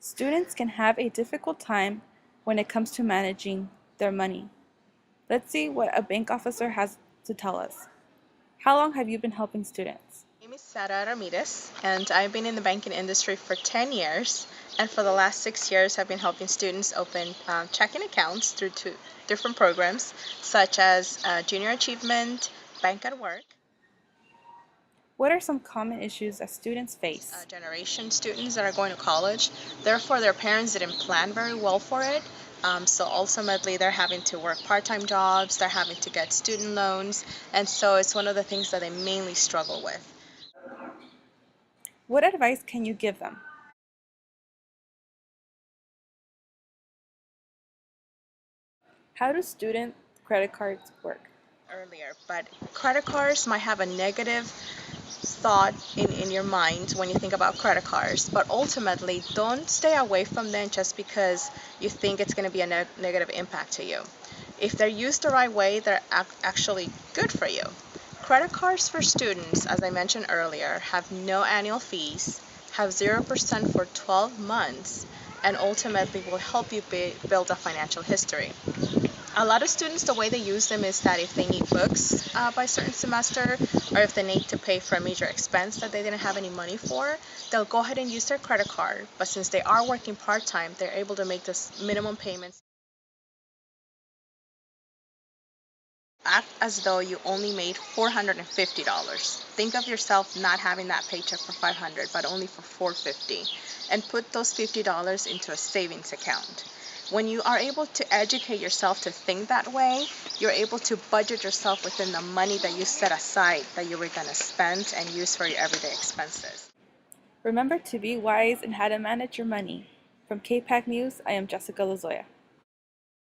Students can have a difficult time when it comes to managing their money. Let's see what a bank officer has to tell us. How long have you been helping students? My name is Sara Ramirez, and I've been in the banking industry for 10 years. And for the last 6 years, I've been helping students open checking accounts through two different programs, such as Junior Achievement, Bank at Work. What are some common issues that students face? Generation students that are going to college. Therefore, their parents didn't plan very well for it. So ultimately, they're having to work part-time jobs, they're having to get student loans, and so it's one of the things that they mainly struggle with. What advice can you give them? How do student credit cards work? Earlier, but credit cards might have a negative thought in your mind when you think about credit cards, but ultimately don't stay away from them just because you think it's going to be a negative impact to you. If they're used the right way, they're actually good for you. Credit cards for students, as I mentioned earlier, have no annual fees, have 0% for 12 months, and ultimately will help you build a financial history. A lot of students, the way they use them is that if they need books by a certain semester, or if they need to pay for a major expense that they didn't have any money for, they'll go ahead and use their credit card. But since they are working part-time, they're able to make this minimum payments. Act as though you only made $450. Think of yourself not having that paycheck for $500, but only for $450, and put those $50 into a savings account. When you are able to educate yourself to think that way, you're able to budget yourself within the money that you set aside that you were going to spend and use for your everyday expenses. Remember to be wise in how to manage your money. From KPAC News, I am Jessica Lozoya.